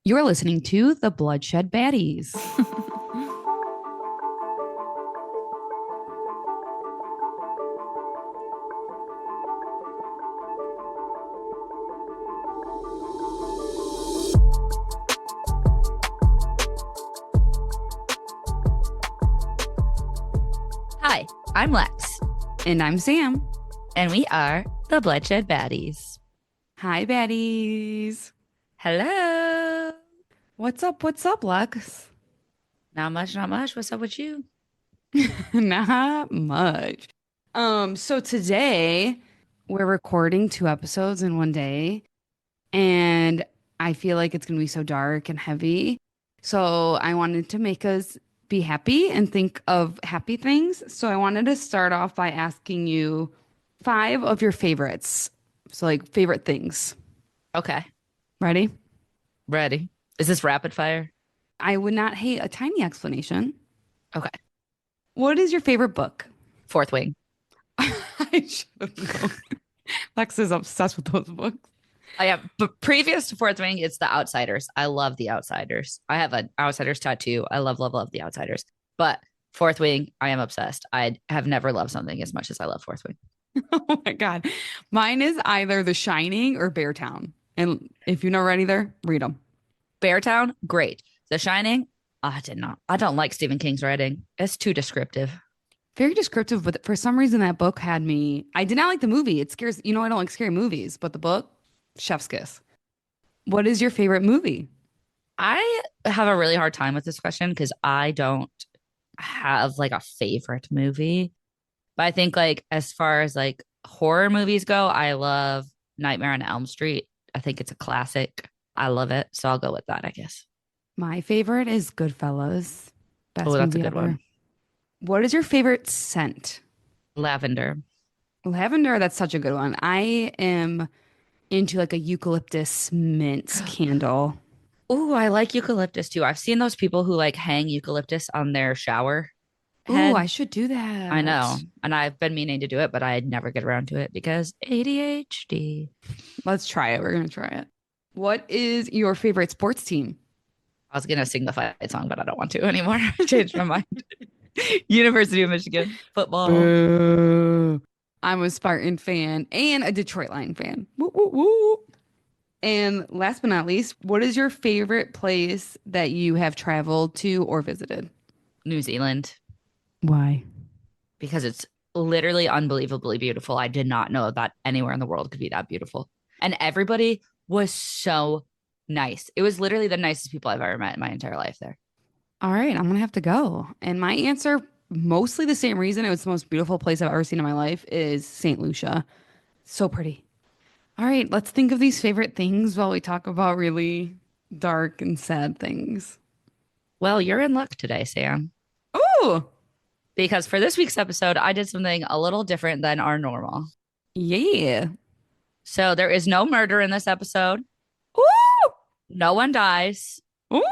You're listening to the Bloodshed Baddies. Hi, I'm Lex, And I'm Sam. and we are the Bloodshed Baddies. Hi, baddies. Hello. What's up? What's up, Lex? Not much, not much. What's up with you? Not much. So today we're recording 2 episodes in one day, and I feel like it's gonna be so dark and heavy. So I wanted to make us be happy and think of happy things. So I wanted to start off by asking you 5 of your favorites. So like favorite things. Okay, Ready? ready. Is this rapid fire? I would not hate a tiny explanation. Okay. What is your favorite book? Fourth Wing. I should have known. Lex is obsessed with those books. I have, but previous to Fourth Wing, it's The Outsiders. I love The Outsiders. I have an Outsiders tattoo. I love, love, love The Outsiders. But Fourth Wing, I am obsessed. I have never loved something as much as I love Fourth Wing. Oh my God. Mine is either The Shining or Beartown. And if you know right either, read them. Beartown, great. The Shining, I did not. I don't like Stephen King's writing. It's too descriptive. Very descriptive, but for some reason that book had me. I did not like the movie. It scares, I don't like scary movies, but the book, chef's kiss. What is your favorite movie? I have a really hard time with this question because I don't have like a favorite movie. But I think like as far as like horror movies go, I love Nightmare on Elm Street. I think it's a classic. I love it. So I'll go with that, I guess. My favorite is Goodfellas. Oh, Best that's a movie good ever. one. What is your favorite scent? Lavender. Lavender, that's such a good one. I am into like a eucalyptus mint candle. Oh, I like eucalyptus too. I've seen those people who like hang eucalyptus on their shower Ooh, head. I should do I know. that. And I've been meaning to do it, but I never get around to it because ADHD. Let's try it. We're gonna try it. What is your favorite sports team? I was gonna sing the fight song, but I don't want to anymore. I changed my mind. University of Michigan football. Boo. I'm a Spartan fan and a Detroit Lion fan. Woo, woo, woo. And last but not least, what is your favorite place that you have traveled to or visited? New Zealand, Why? because it's literally unbelievably beautiful. I did not know that anywhere in the world could be that beautiful. And everybody was so nice. It was literally the nicest people I've ever met in my entire life there. All right, I'm gonna have to go. And my answer, mostly the same reason it was the most beautiful place I've ever seen in my life, is St. Lucia. So pretty. All right, let's think of these favorite things while we talk about really dark and sad things. Well, you're in luck today, Sam, Oh, because for this week's episode, I did something a little different than our normal. yeah. So there is no murder in this episode. Ooh, No one dies. ooh.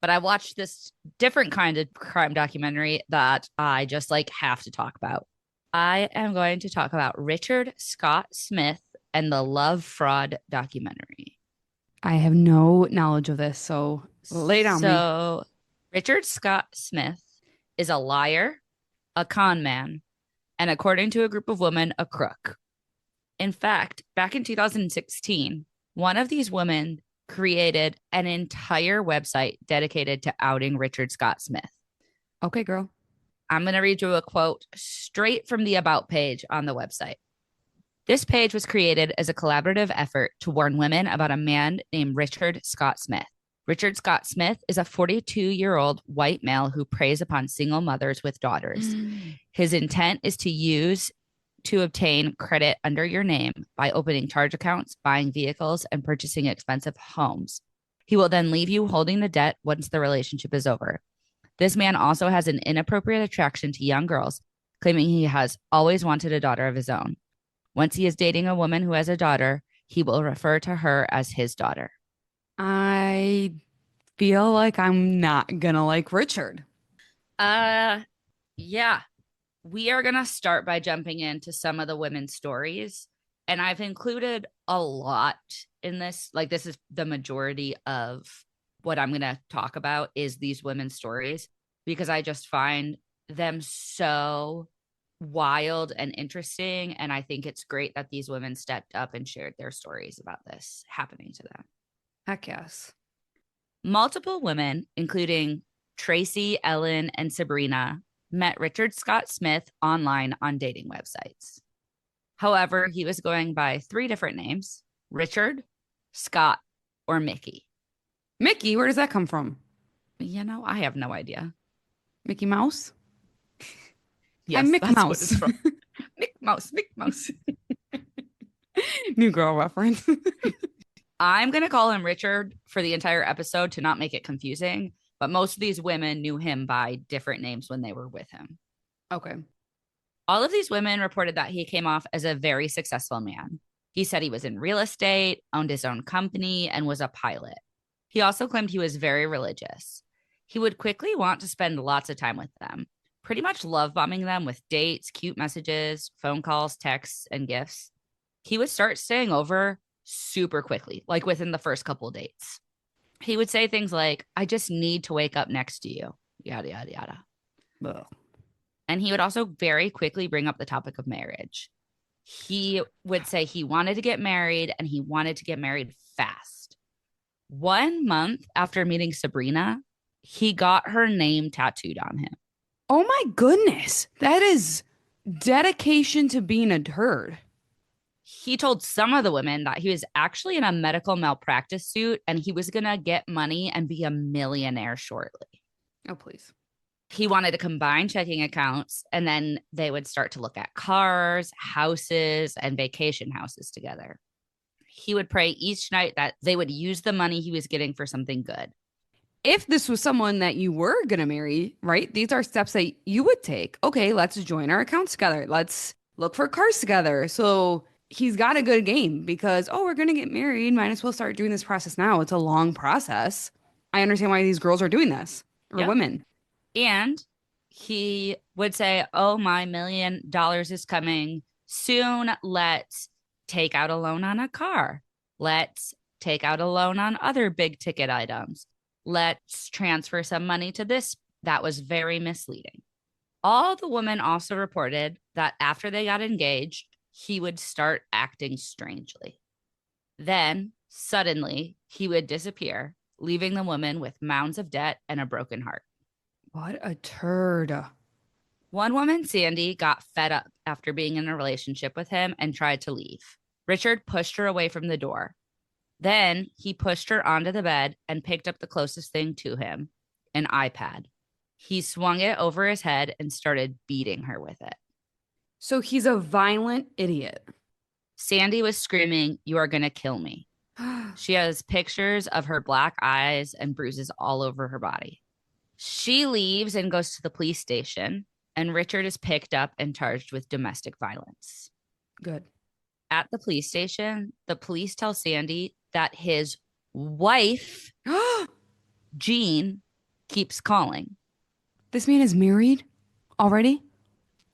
But I watched this different kind of crime documentary that I just like have to talk about. I am going to talk about Richard Scott Smith and the Love Fraud documentary. I have no knowledge of this, so lay it on me. So, Richard Scott Smith is a liar, a con man, and according to a group of women, a crook. In fact, back in 2016, one of these women created an entire website dedicated to outing Richard Scott Smith. Okay, girl. I'm going to read you a quote straight from the About page on the website. This page was created as a collaborative effort to warn women about a man named Richard Scott Smith. Richard Scott Smith is a 42-year-old white male who preys upon single mothers with daughters. His intent is to use to obtain credit under your name by opening charge accounts, buying vehicles, and purchasing expensive homes. He will then leave you holding the debt once the relationship is over. This man also has an inappropriate attraction to young girls, claiming he has always wanted a daughter of his own. Once he is dating a woman who has a daughter, he will refer to her as his daughter. I feel like I'm not gonna like Richard. Uh, yeah. We are going to start by jumping into some of the women's stories. And I've included a lot in this. Like, this is the majority of what I'm going to talk about is these women's stories because I just find them so wild and interesting. And I think it's great that these women stepped up and shared their stories about this happening to them. Heck yes. Multiple women, including Tracy, Ellen, and Sabrina, met Richard Scott Smith online on dating websites. However, he was going by 3 different names: Richard, Scott, or Mickey. Mickey, where does that come from? I have no idea. Mickey Mouse? I'm Yes, Mick that's what Mouse. it's from. Mick Mouse, Mick Mouse. New girl reference. I'm going to call him Richard for the entire episode to not make it confusing, but most of these women knew him by different names when they were with him. Okay. All of these women reported that he came off as a very successful man. He said he was in real estate, owned his own company, and was a pilot. He also claimed he was very religious. He would quickly want to spend lots of time with them, pretty much love bombing them with dates, cute messages, phone calls, texts, and gifts. He would start staying over super quickly, like within the first couple of dates. He would say things like, I just need to wake up next to you, yada, yada, yada. Ugh. And he would also very quickly bring up the topic of marriage. He would say he wanted to get married and he wanted to get married fast. 1 month after meeting Sabrina, he got her name tattooed on him. Oh my goodness. That is dedication to being a turd. He told some of the women that he was actually in a medical malpractice suit and he was going to get money and be a millionaire shortly. Oh, please. He wanted to combine checking accounts and then they would start to look at cars, houses, and vacation houses together. He would pray each night that they would use the money he was getting for something good. If this was someone that you were going to marry, right? These are steps that you would take. Okay, let's join our accounts together. Let's look for cars together. So he's got a good game because, oh, we're going to get married. Might as well start doing this process now. It's a long process. I understand why these girls are doing this, or Yep. women. And he would say, oh, my $1 million is coming soon. Let's take out a loan on a car. Let's take out a loan on other big ticket items. Let's transfer some money to this. That was very misleading. All the women also reported that after they got engaged, he would start acting strangely. Then, suddenly, he would disappear, leaving the woman with mounds of debt and a broken heart. What a turd. One woman, Sandy, got fed up after being in a relationship with him and tried to leave. Richard pushed her away from the door. Then he pushed her onto the bed and picked up the closest thing to him, an iPad. He swung it over his head and started beating her with it. So he's a violent idiot. Sandy was screaming, "You are going to kill me." She has pictures of her black eyes and bruises all over her body. She leaves and goes to the police station, and Richard is picked up and charged with domestic violence. Good. At the police station, the police tell Sandy that his wife, Jean, keeps calling. This man is married already?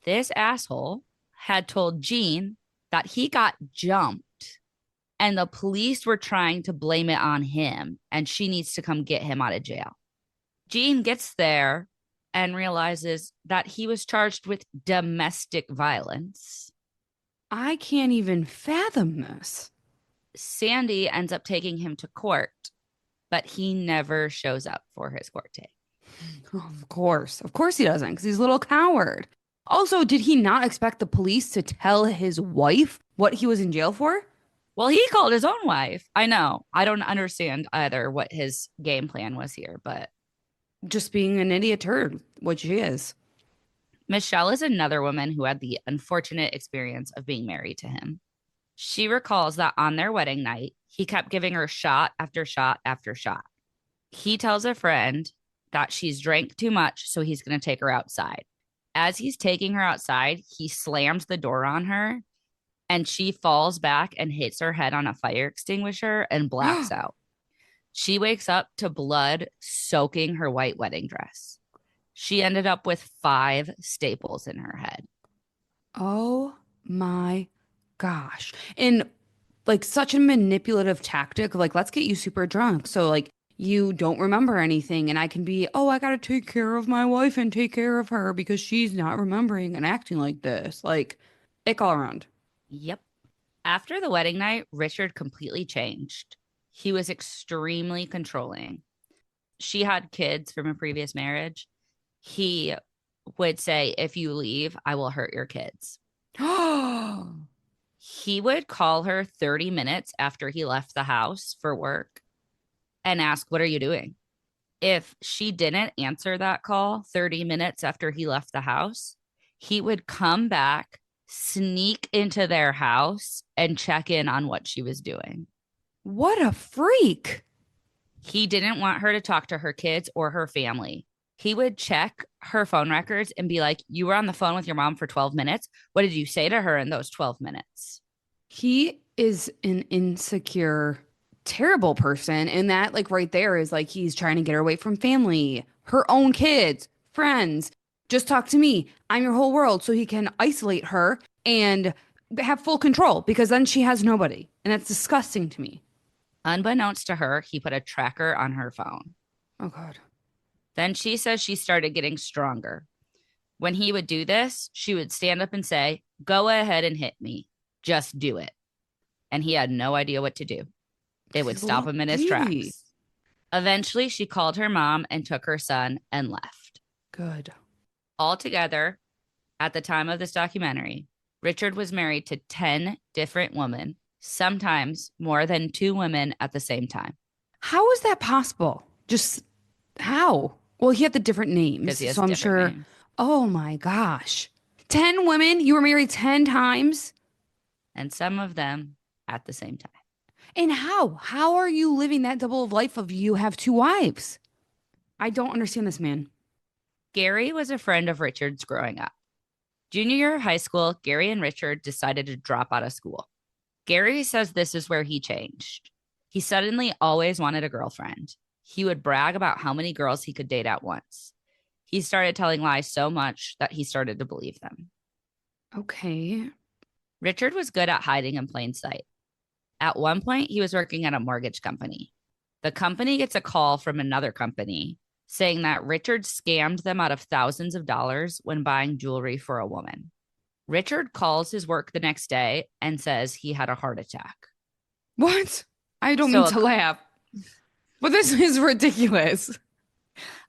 This asshole had told Jean that he got jumped and the police were trying to blame it on him and she needs to come get him out of jail. Jean gets there and realizes that he was charged with domestic violence. I can't even fathom this. Sandy ends up taking him to court, but he never shows up for his court date. Of course. Of course he doesn't, because he's a little coward. Also, did he not expect the police to tell his wife what he was in jail for? Well, he called his own wife. I know. I don't understand either what his game plan was here, but Just being an idiot turd, which she is. Michelle is another woman who had the unfortunate experience of being married to him. She recalls that on their wedding night, he kept giving her shot after shot after shot. He tells a friend that she's drank too much, so he's going to take her outside. As he's taking her outside, he slams the door on her and she falls back and hits her head on a fire extinguisher and blacks out. She wakes up to blood soaking her white wedding dress. She ended up with 5 staples in her head. Oh my gosh. And like such a manipulative tactic. Like, let's get you super drunk. So like you don't remember anything and I can be, oh, I gotta take care of my wife and take care of her because she's not remembering and acting like this. Like, ick all around. Yep. After the wedding night, Richard completely changed. He was extremely controlling. She had kids from a previous marriage. He would say, if you leave, I will hurt your kids. He would call her 30 minutes after he left the house for work and ask, what are you doing? If she didn't answer that call 30 minutes after he left the house, he would come back, sneak into their house, and check in on what she was doing. What a freak. He didn't want her to talk to her kids or her family. He would check her phone records and be like, you were on the phone with your mom for 12 minutes. What did you say to her in those 12 minutes? He is an insecure, terrible person. And that, like, right there is like he's trying to get her away from family, her own kids, friends. Just talk to me. I'm your whole world. So he can isolate her and have full control because then she has nobody. And that's disgusting to me. Unbeknownst to her, he put a tracker on her phone. Oh, God. Then she says she started getting stronger. When he would do this, she would stand up and say, go ahead and hit me. Just do it. And he had no idea what to do. It would He's a stop little him in his baby. tracks. Eventually, she called her mom and took her son and left. Good. Altogether, at the time of this documentary, Richard was married to 10 different women, sometimes more than two women at the same time, How is that possible? Just how? Well, he had the different names. because he has So I'm different sure. names. Oh my gosh. 10 women? You were married 10 times? And some of them at the same time. And how? How are you living that double of life of you have two wives? I don't understand this man. Gary was a friend of Richard's growing up. Junior year of high school, Gary and Richard decided to drop out of school. Gary says this is where he changed. He suddenly always wanted a girlfriend. He would brag about how many girls he could date at once. He started telling lies so much that he started to believe them. Okay. Richard was good at hiding in plain sight. At one point, he was working at a mortgage company. The company gets a call from another company saying that Richard scammed them out of thousands of dollars when buying jewelry for a woman. Richard calls his work the next day and says he had a heart attack. What? I don't So mean to laugh, but this is ridiculous.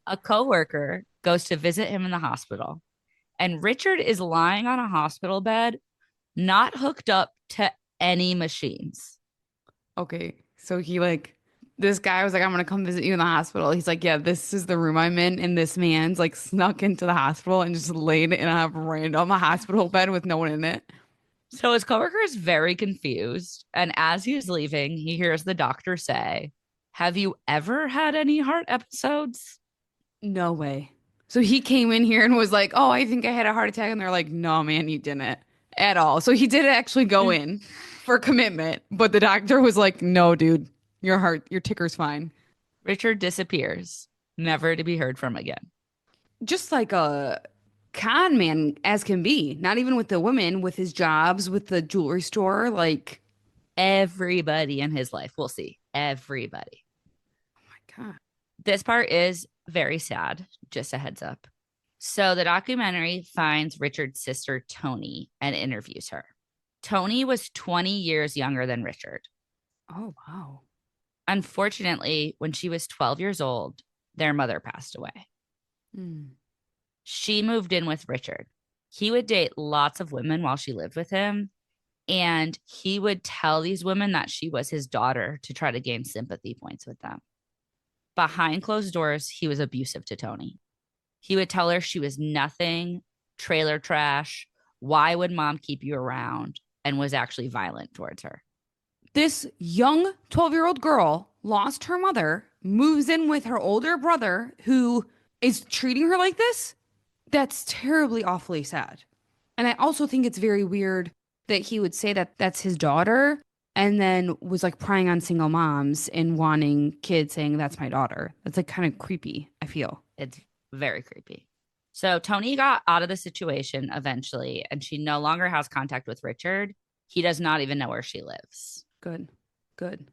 a coworker goes to visit him in the hospital, and Richard is lying on a hospital bed, not hooked up to any machines. Okay. So he like this guy was like, I'm gonna come visit you in the hospital. He's like, yeah, this is the room I'm in, and this man's like snuck into the hospital and just laid in a random hospital bed with no one in it. So his coworker is very confused. And as he's leaving, he hears the doctor say, have you ever had any heart episodes? No way. So he came in here and was like, oh, I think I had a heart attack. And they're like, no, man, you didn't at all. So he did actually go in for commitment, but the doctor was like, no, dude, your ticker's fine. Richard disappears, never to be heard from again. Just like a con man as can be, not even with the women, with his jobs, with the jewelry store. Like, Everybody in his life, we'll see. Everybody. my God. This part is very sad, just a heads up. So the documentary finds Richard's sister, Tony, and interviews her. Tony was 20 years younger than Richard. Oh, wow. Unfortunately, when she was 12 years old, their mother passed away. Hmm. She moved in with Richard. He would date lots of women while she lived with him. And he would tell these women that she was his daughter to try to gain sympathy points with them. Behind closed doors, he was abusive to Tony. He would tell her she was nothing, trailer trash. Why would mom keep you around? And was actually violent towards her. This young 12-year-old girl lost her mother, moves in with her older brother who is treating her like this. That's terribly, awfully sad. And I also think it's very weird that he would say that that's his daughter and then was like prying on single moms and wanting kids saying that's my daughter. That's like kind of creepy, I feel. It's very creepy. So Tony got out of the situation eventually, and she no longer has contact with Richard. He does not even know where she lives. Good. Good.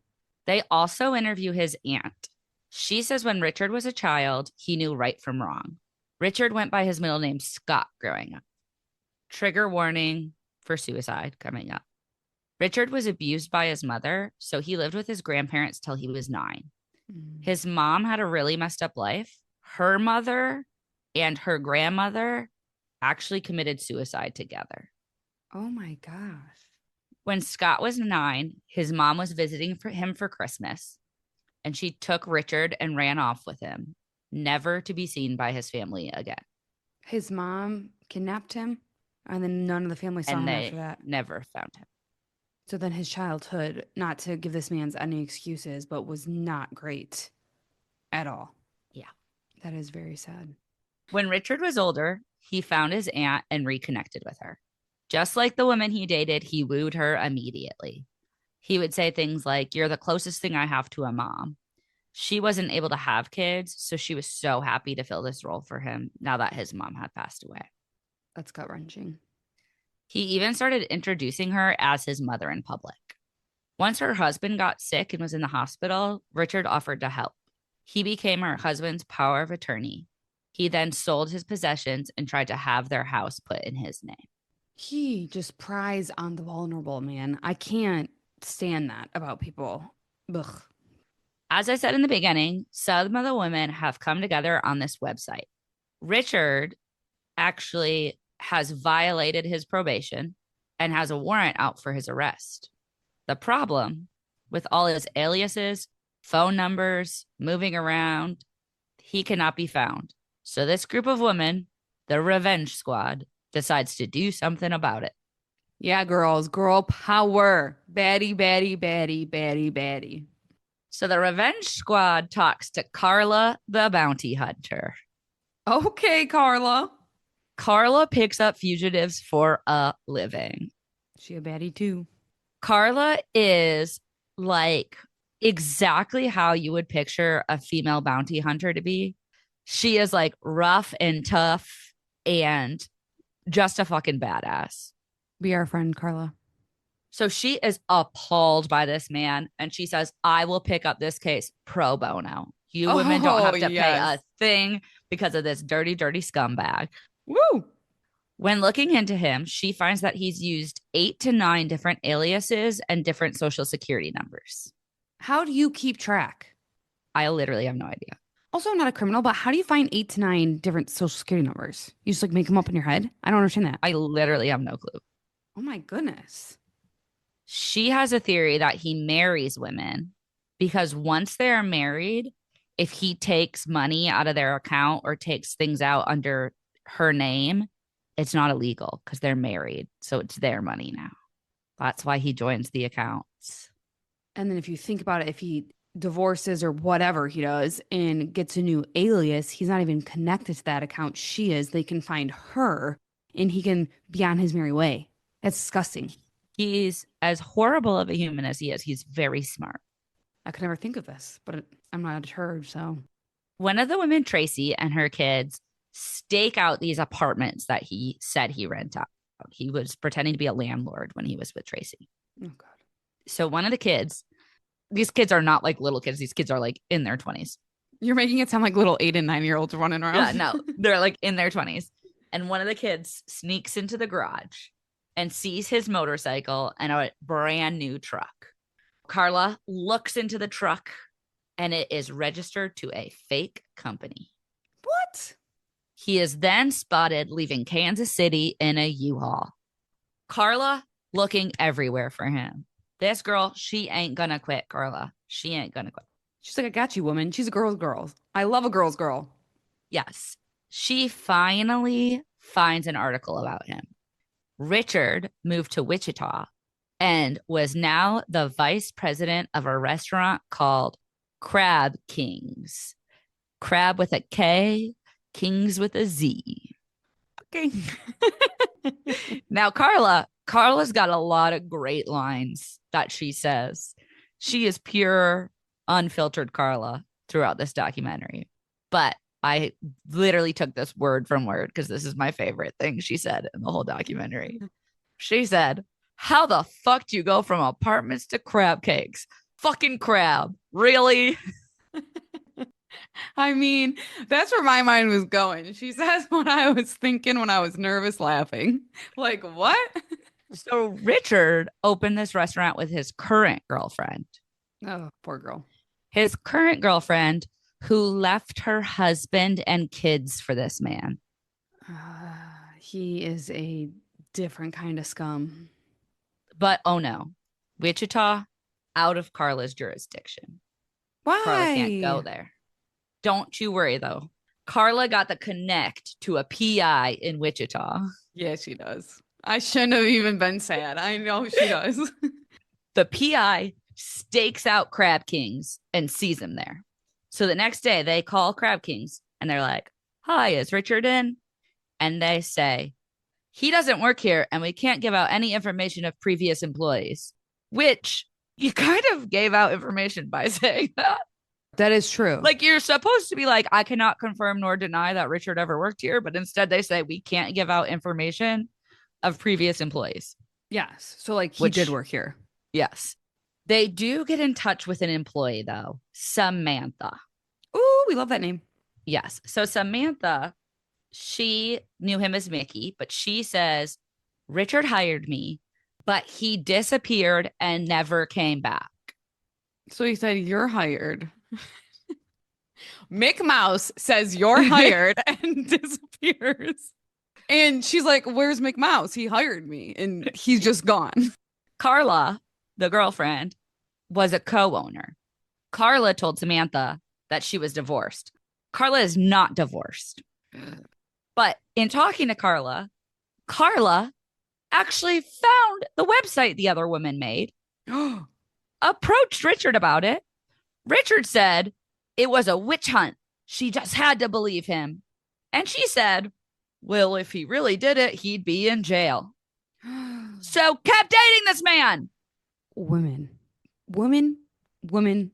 They also interview his aunt. She says when Richard was a child, he knew right from wrong. Richard went by his middle name Scott growing up. Trigger warning for suicide coming up. Richard was abused by his mother, so he lived with his grandparents till he was 9. Mm. His mom had a really messed up life. Her mother and her grandmother actually committed suicide together. Oh my gosh. When Scott was 9, his mom was visiting for him for Christmas, and she took Richard and ran off with him, never to be seen by his family again. His mom kidnapped him, and then none of the family saw And him after they that. never found him. So then his childhood, not to give this man's any excuses, but was not great at all. Yeah. That is very sad. When Richard was older, he found his aunt and reconnected with her. Just like the woman he dated, he wooed her immediately. He would say things like, "You're the closest thing I have to a mom." She wasn't able to have kids, so she was so happy to fill this role for him now that his mom had passed away. That's gut wrenching. He even started introducing her as his mother in public. Once her husband got sick and was in the hospital, Richard offered to help. He became her husband's power of attorney. He then sold his possessions and tried to have their house put in his name. He just pries on the vulnerable, man. I can't stand that about people. Ugh. As I said in the beginning, some of the women have come together on this website. Richard actually has violated his probation and has a warrant out for his arrest. The problem with all his aliases, phone numbers, moving around, he cannot be found. So this group of women, the Revenge Squad, decides to do something about it. Yeah, girls, girl power. Baddie, baddie, baddie, baddie, baddie. So the Revenge Squad talks to Carla, the bounty hunter. Okay, Carla. Carla picks up fugitives for a living. She a baddie too. Carla is like exactly how you would picture a female bounty hunter to be. She is like rough and tough and just a fucking badass. Be our friend, Carla. So she is appalled by this man and she says, "I will pick up this case pro bono. You women don't Oh, have to pay a yes. thing because of this dirty, dirty scumbag." Woo. When looking into him, she finds that he's used 8 to 9 different aliases and different social security numbers. How do you keep track? I literally have no idea. Also, I'm not a criminal, but how do you find 8 to 9 different social security numbers? You just like make them up in your head? I don't understand that. I literally have no clue. Oh my goodness. She has a theory that he marries women because once they're married, if he takes money out of their account or takes things out under her name, it's not illegal because they're married. So it's their money now. That's why he joins the accounts. And then if you think about it, if he divorces or whatever he does and gets a new alias, he's not even connected to that account. She is. They can find her and he can be on his merry way. That's disgusting. He's as horrible of a human as he is. He's very smart. I could never think of this, but I'm not deterred. So One of the women, Tracy, and her kids stake out these apartments that he said he rent out. He was pretending to be a landlord when he was with Tracy. oh God. So one of the kids, these kids are not like little kids. These kids are like in their 20s. You're making it sound like little 8 and 9 year olds running around. Yeah, no, they're like in their 20s. And one of the kids sneaks into the garage and sees his motorcycle and a brand new truck. Carla looks into the truck and it is registered to a fake company. What? He is then spotted leaving Kansas City in a U-Haul. Carla looking everywhere for him. This girl, she ain't gonna quit, Carla. She ain't gonna quit. She's like, I got you, woman. She's a girl's girl. I love a girl's girl. Yes. She finally finds an article about him. Richard moved to Wichita and was now the vice president of a restaurant called Crab Kings. Crab with a K, Kings with a Z. Okay. Now, Carla's got a lot of great lines that she says. She is pure, unfiltered Carla throughout this documentary. But I literally took this word from word because this is my favorite thing she said in the whole documentary. She said, How the fuck do you go from apartments to crab cakes? Fucking crab. Really? I mean, that's where my mind was going. She says what I was thinking when I was nervous laughing. Like, what? So Richard opened this restaurant with his current girlfriend. Oh, poor girl. His current girlfriend who left her husband and kids for this man. He is a different kind of scum. But oh no, Wichita out of Carla's jurisdiction. Carla can't go Why? there. Don't you worry though. Carla got the connect to a PI in Wichita. Yeah, she does. I shouldn't have even been sad. I know she does. The PI stakes out Crab Kings and sees him there. So the next day they call Crab Kings and they're like, "Hi, is Richard in?" And they say, "He doesn't work here and we can't give out any information of previous employees," which you kind of gave out information by saying that. That is true. Like you're supposed to be like, "I cannot confirm nor deny that Richard ever worked here," but instead they say we can't give out information of previous employees. Yes. So, like, he did Which, work here. yes, they do get in touch with an employee though, Samantha. Ooh, we love that name. Yes, so Samantha, she knew him as Mickey, but she says Richard hired me, but he disappeared and never came back. So he said, "You're hired." Mick Mouse says, "You're hired," and disappears. And she's like, "Where's Mick Mouse? He hired me." And he's just gone. Carla, the girlfriend, was a co-owner. Carla told Samantha that she was divorced. Carla is not divorced. But in talking to Carla, Carla actually found the website the other woman made, approached Richard about it. Richard said it was a witch hunt. She just had to believe him. And she said, well, if he really did it, he'd be in jail. So kept dating this man. Women, women, women,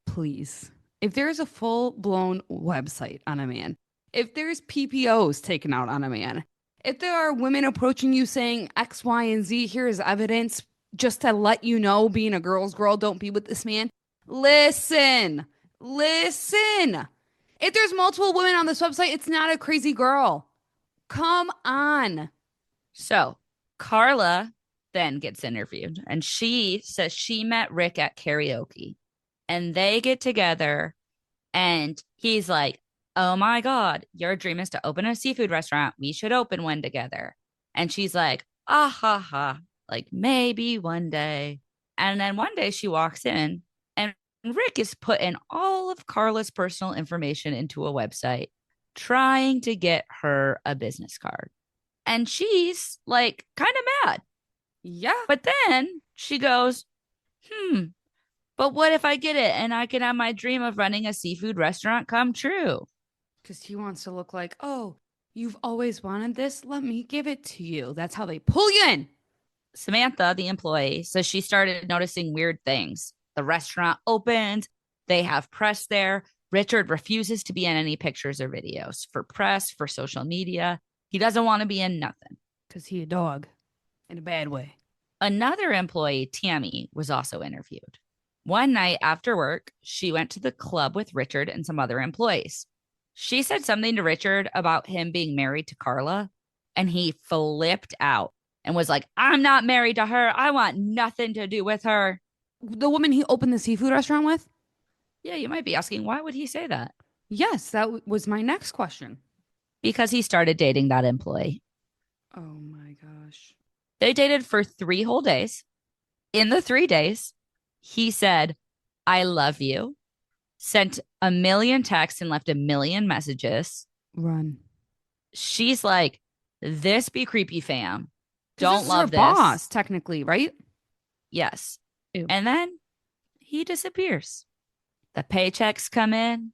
please. If there's a full blown website on a man, if there's PPOs taken out on a man, if there are women approaching you saying X, Y, and Z, here is evidence just to let you know, being a girl's girl, don't be with this man. Listen, listen. If there's multiple women on this website, it's not a crazy girl. Come on. So Carla then gets interviewed and she says she met Rick at karaoke and they get together and he's like, "Oh my God, your dream is to open a seafood restaurant. We should open one together." And she's like, "Ah ha ha, like maybe one day." And then one day she walks in and Rick is putting all of Carla's personal information into a website, trying to get her a business card. And she's like kind of mad. Yeah. But then she goes, but what if I get it and I can have my dream of running a seafood restaurant come true? Because he wants to look like, "Oh, you've always wanted this. Let me give it to you." That's how they pull you in. Samantha, the employee, says she started noticing weird things. The restaurant opened, they have press there. Richard refuses to be in any pictures or videos for press, for social media. He doesn't want to be in nothing. Because he a dog in a bad way. Another employee, Tammy, was also interviewed. One night after work, she went to the club with Richard and some other employees. She said something to Richard about him being married to Carla, and he flipped out and was like, "I'm not married to her. I want nothing to do with her." The woman he opened the seafood restaurant with? Yeah, you might be asking, why would he say that? Yes, that was my next question. Because he started dating that employee. Oh my gosh. They dated for 3 whole days. In the 3 days, he said, "I love you," sent a million texts and left a million messages. Run. She's like, "This be creepy, fam. 'Cause Don't this is her love this." boss, technically, right? Yes. Ew. And then he disappears. The paychecks come in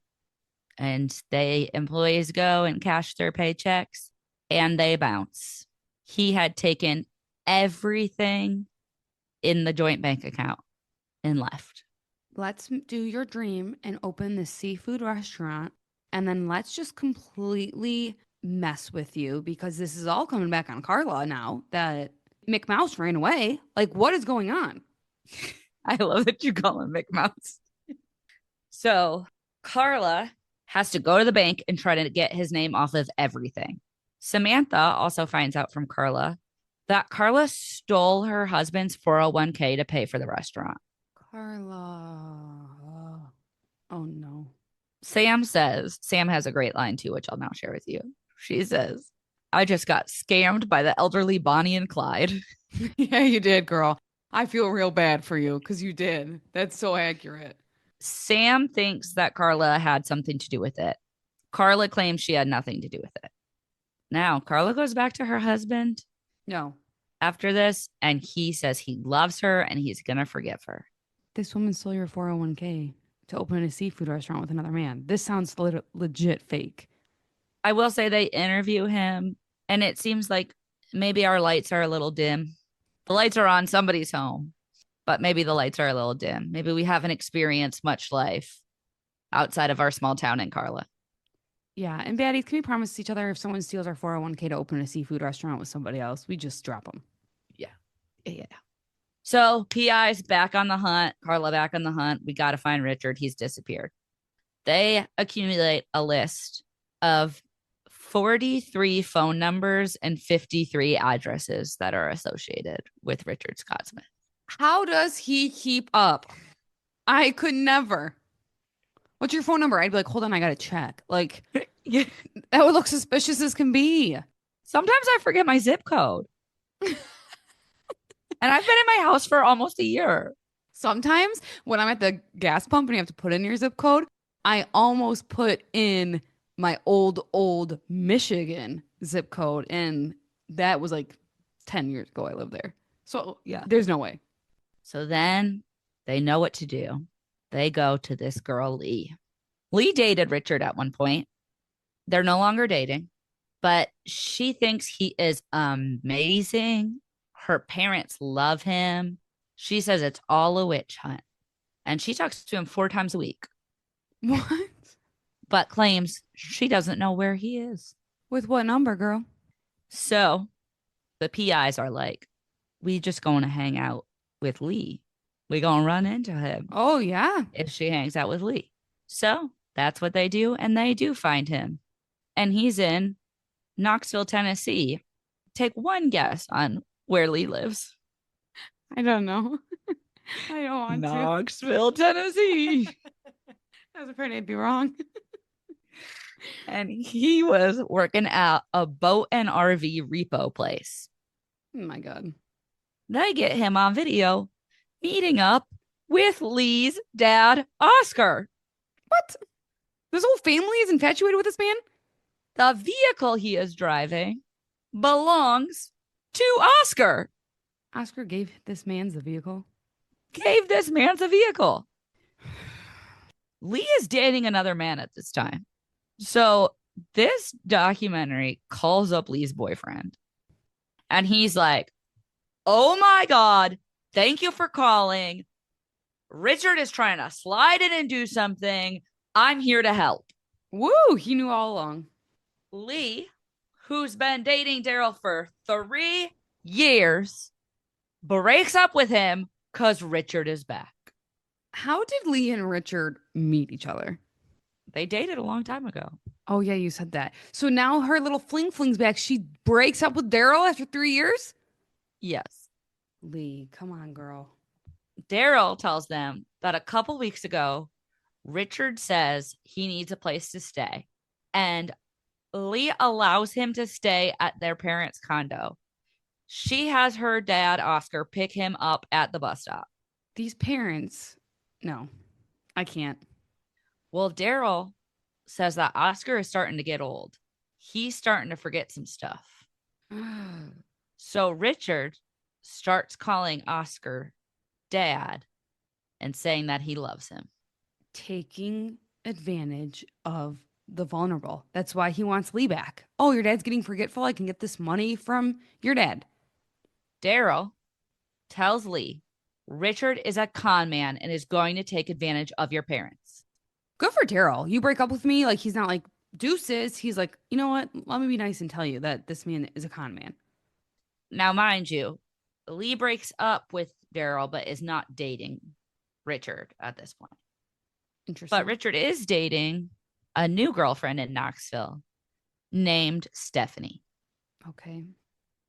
and employees go and cash their paychecks and they bounce. He had taken everything in the joint bank account and left. Let's do your dream and open the seafood restaurant. And then let's just completely mess with you because this is all coming back on Carla now that McMouse ran away. Like, what is going on? I love that you call him McMouse. So Carla has to go to the bank and try to get his name off of everything. Samantha also finds out from Carla that Carla stole her husband's 401k to pay for the restaurant. Carla. Oh no. Sam has a great line too, which I'll now share with you. She says, I just got scammed by the elderly Bonnie and Clyde. Yeah, you did, girl. I feel real bad for you because you did. That's so accurate. Sam thinks that Carla had something to do with it. Carla claims she had nothing to do with it. Now, Carla goes back to her husband No, after this, and he says he loves her and he's going to forgive her. this woman stole your 401k to open a seafood restaurant with another man. This sounds legit fake. I will say they interview him, and it seems like maybe our lights are a little dim. The lights are on somebody's home, but maybe the lights are a little dim. Maybe we haven't experienced much life outside of our small town in Carla. Yeah, and baddies, can we promise each other if someone steals our 401k to open a seafood restaurant with somebody else, we just drop them? Yeah. Yeah. So PI's back on the hunt. Carla back on the hunt. We got to find Richard. He's disappeared. They accumulate a list of 43 phone numbers and 53 addresses that are associated with Richard Scott Smith. How does he keep up? I could never. What's your phone number? I'd be like, hold on, I gotta check. Like, Yeah. that would look suspicious as can be. Sometimes I forget my zip code. And I've been in my house for almost a year. Sometimes when I'm at the gas pump and you have to put in your zip code, I almost put in my old Michigan zip code. And that was like 10 years ago I lived there. So Yeah. there's no way. So then they know what to do. They go to this girl, Lee. Lee dated Richard at one point. They're no longer dating, but she thinks he is amazing. Her parents love him. She says it's all a witch hunt. And she talks to him 4 times a week, What? but claims she doesn't know where he is. With what number, girl? So the PIs are like, we just going to hang out with Lee. We going to run into him Oh, yeah. if she hangs out with Lee. So that's what they do. And they do find him. And he's in Knoxville, Tennessee. Take one guess on where Lee lives. I don't know. I don't want to. Knoxville, Tennessee. I was afraid I'd be wrong. And he was working at a boat and RV repo place. Oh my God. They get him on video meeting up with Lee's dad, Oscar. What? This whole family is infatuated with this man? The vehicle he is driving belongs to Oscar. Oscar gave this man's the vehicle. Gave this man the vehicle. Lee is dating another man at this time. So this documentary calls up Lee's boyfriend. And he's like, oh my God, thank you for calling. Richard is trying to slide in and do something. I'm here to help. Woo! He knew all along. Lee, who's been dating Daryl for 3 years, breaks up with him because Richard is back. How did Lee and Richard meet each other? They dated a long time ago. Oh, yeah, you said that. So now her little fling's back. She breaks up with Daryl after 3 years? Yes. Lee, come on, girl. Daryl tells them that a couple weeks ago, Richard says he needs a place to stay. And Lee allows him to stay at their parents' condo. She has her dad, Oscar, pick him up at the bus stop. These parents, no, I can't. Well, Daryl says that Oscar is starting to get old. He's starting to forget some stuff. So Richard starts calling Oscar dad and saying that he loves him. Taking advantage of the vulnerable. That's why he wants Lee back. Oh, your dad's getting forgetful. I can get this money from your dad. Daryl tells Lee Richard is a con man and is going to take advantage of your parents. Good for Daryl. You break up with me. Like, he's not like deuces. He's like, you know what? Let me be nice and tell you that this man is a con man. Now, mind you, Lee breaks up with Daryl, but is not dating Richard at this point. But Interesting. Richard is dating a new girlfriend in Knoxville named Stephanie. Okay.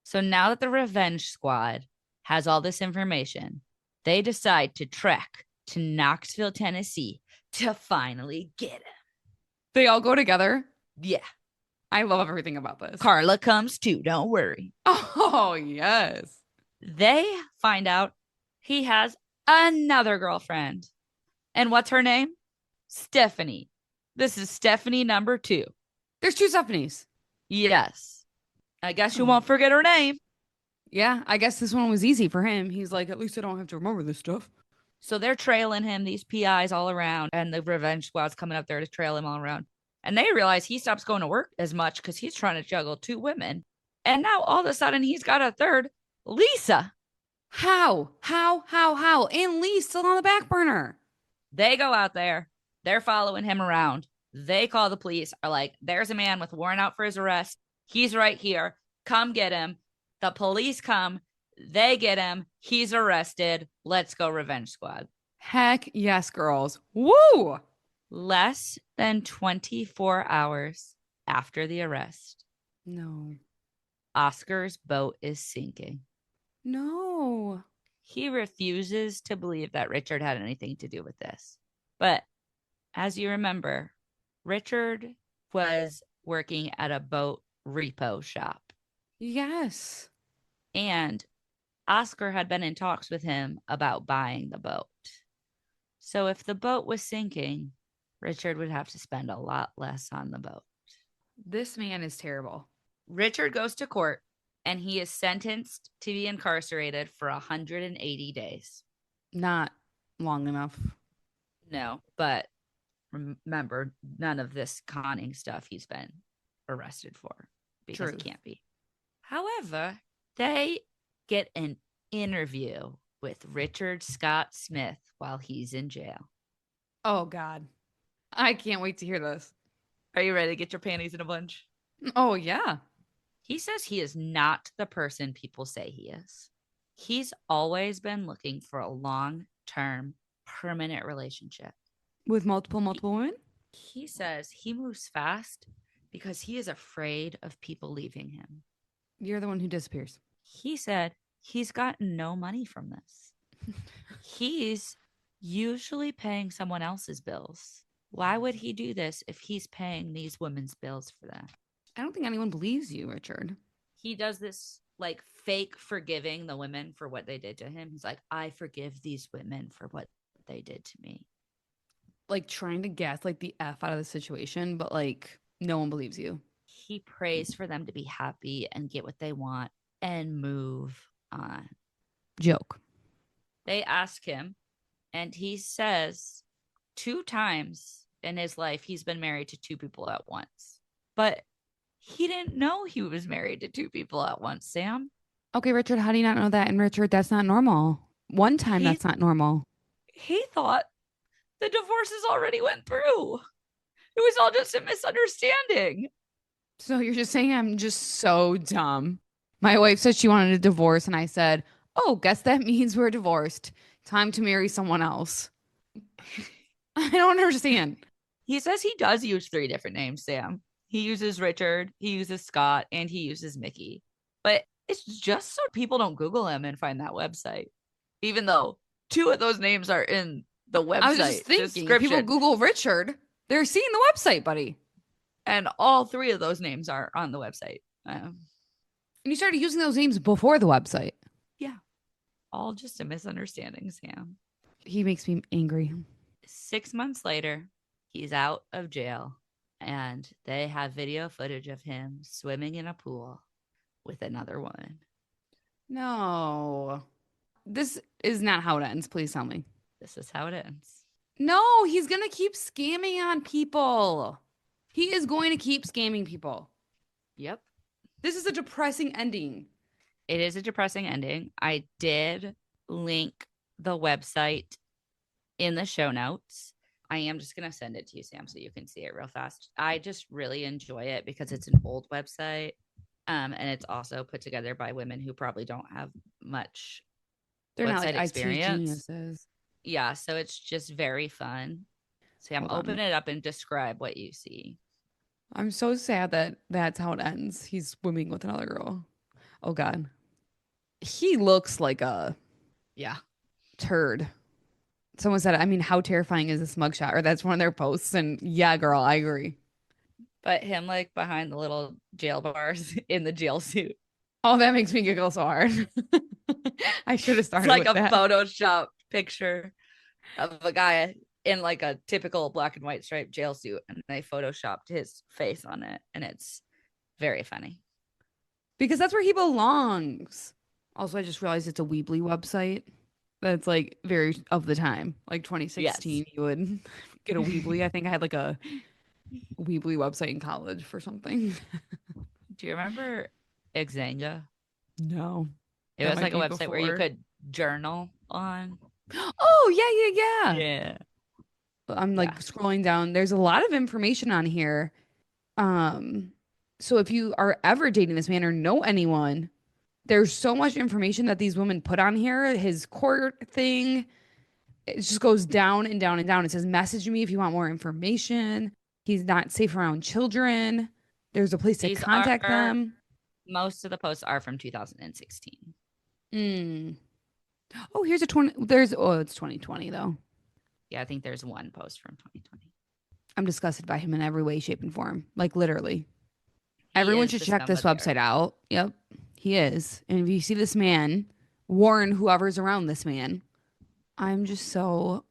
So now that the Revenge Squad has all this information, they decide to trek to Knoxville, Tennessee to finally get him. They all go together. Yeah. I love everything about this. Carla comes too. Don't worry. Oh, yes. They find out he has another girlfriend. And what's her name? Stephanie. This is Stephanie number 2. There's 2 Stephanies. Yes. I guess you Oh. won't forget her name. Yeah, I guess this one was easy for him. He's like, at least I don't have to remember this stuff. So they're trailing him, these PIs all around, and the Revenge Squad's coming up there to trail him all around. And they realize he stops going to work as much because he's trying to juggle 2 women. And now all of a sudden he's got a third, Lisa. How? And Lee's still on the back burner. They go out there. They're following him around. They call the police, are like, there's a man with a warrant out for his arrest. He's right here. Come get him. The police come. They get him. He's arrested. Let's go, Revenge Squad. Heck yes, girls. Woo! Less than 24 hours after the arrest, No. Oscar's boat is sinking. No. He refuses to believe that Richard had anything to do with this. But as you remember, Richard was working at a boat repo shop. Yes. And Oscar had been in talks with him about buying the boat. So if the boat was sinking, Richard would have to spend a lot less on the boat. This man is terrible. Richard goes to court and he is sentenced to be incarcerated for 180 days. Not long enough. No, but remember, none of this conning stuff he's been arrested for because True. he can't be. However, they get an interview with Richard Scott Smith while he's in jail. Oh, God. I can't wait to hear this. Are you ready to get your panties in a bunch? Oh, yeah. He says he is not the person people say he is. He's always been looking for a long-term, permanent relationship. With multiple women? He says he moves fast because he is afraid of people leaving him. You're the one who disappears. He said he's gotten no money from this. He's usually paying someone else's bills. Why would he do this if he's paying these women's bills for them? I don't think anyone believes you, Richard. He does this like fake forgiving the women for what they did to him. He's like, I forgive these women for what they did to me. Like trying to guess like the F out of the situation, but like no one believes you. He prays for them to be happy and get what they want and move on. Joke. They ask him, and he says 2 times in his life he's been married to 2 people at once. But he didn't know he was married to 2 people at once, Sam. Okay, Richard, how do you not know that? And Richard, that's not normal. One time, that's not normal. He thought the divorces already went through. It was all just a misunderstanding. So you're just saying I'm just so dumb. My wife said she wanted a divorce, and I said, oh, guess that means we're divorced. Time to marry someone else. I don't understand. He says he does use 3 different names, Sam. He uses Richard, he uses Scott, and he uses Mickey. But it's just so people don't Google him and find that website. Even though 2 of those names are in the website I was just thinking, if people Google Richard, they're seeing the website, buddy. And all 3 of those names are on the website. And you started using those names before the website. Yeah. All just a misunderstanding, Sam. He makes me angry. 6 months later, he's out of jail. And they have video footage of him swimming in a pool with another woman. No. This is not how it ends. Please tell me. This is how it ends. No, he's going to keep scamming on people. He is going to keep scamming people. Yep. This is a depressing ending. It is a depressing ending. I did link the website in the show notes. I am just going to send it to you, Sam, so you can see it real fast. I just really enjoy it because it's an old website. And it's also put together by women who probably don't have much They're not like website IT experience. geniuses. Yeah, so it's just very fun. Sam, Hold open on. it up and describe what you see. I'm so sad that that's how it ends. He's swimming with another girl. Oh God. He looks like a Yeah. turd. Someone said, I mean, how terrifying is this mugshot? Or that's one of their posts. And yeah, girl, I agree. But him like behind the little jail bars in the jail suit. Oh, that makes me giggle so hard. I should have It's started like with a that. Photoshop picture of a guy in like a typical black and white striped jail suit, and they photoshopped his face on it, and it's very funny. Because that's where he belongs. Also, I just realized it's a Weebly website. That's like very of the time. Like Yes. 2016, you would get a Weebly. I think I had like a Weebly website in college for something. Do you remember Xanga? No, It that was might like a be website where you before. could journal on. Oh, yeah, yeah, yeah. Yeah. I'm like Yeah. scrolling down. There's a lot of information on here. Um, so if you are ever dating this man or know anyone, there's so much information that these women put on here. His court thing, it just goes down and down and down. It says, message me if you want more information. He's not safe around children. There's a place to These contact are them. most of the posts are from 2016. Mm. Oh, here's a 20. Oh, it's 2020 though. Yeah, I think there's one post from 2020. I'm disgusted by him in every way, shape, and form. Like literally. He Everyone is should the check scum this of the earth. website out. Yep, he is. And if you see this man, warn whoever's around this man. I'm just so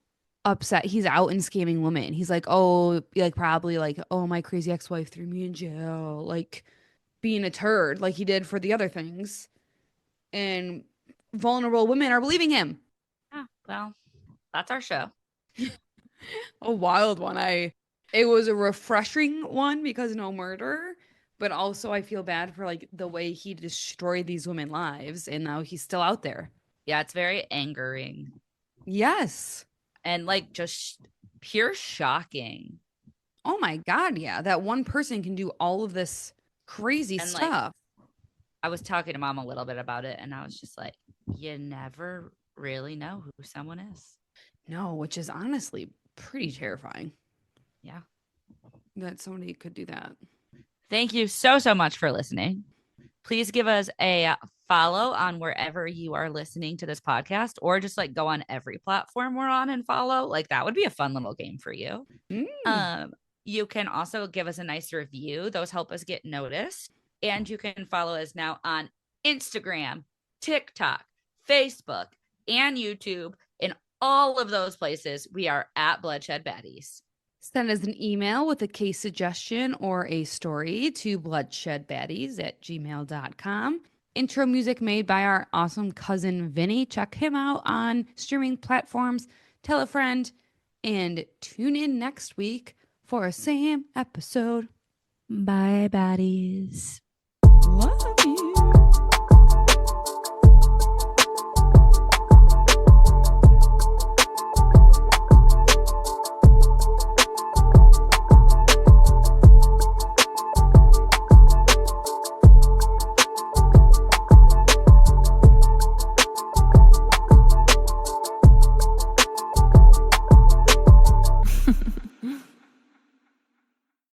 upset. He's out and scamming women. He's like, oh, like probably like, oh, my crazy ex-wife threw me in jail, like being a turd, like he did for the other things. And vulnerable women are believing him. Yeah, well, that's our show. A wild one. It was a refreshing one because no murder, but also I feel bad for like the way he destroyed these women's lives and now he's still out there. Yeah, it's very angering Yes. and like just pure shocking. Oh my God, yeah. That one person can do all of this crazy And like, stuff. I was talking to mom a little bit about it, and I was just like, you never really know who someone is. No, which is honestly pretty terrifying Yeah. that somebody could do that. Thank you so, so much for listening. Please give us a follow on wherever you are listening to this podcast, or just like go on every platform we're on and follow. Like that would be a fun little game for you. Mm. Um, you can also give us a nice review. Those help us get noticed. And you can follow us now on Instagram, TikTok, Facebook, and YouTube. In all of those places, we are at Bloodshed Baddies. Send us an email with a case suggestion or a story to bloodshedbaddies@gmail.com. Intro music made by our awesome cousin Vinny. Check him out on streaming platforms. Tell a friend and tune in next week for a Sam episode. Bye, baddies. Love you.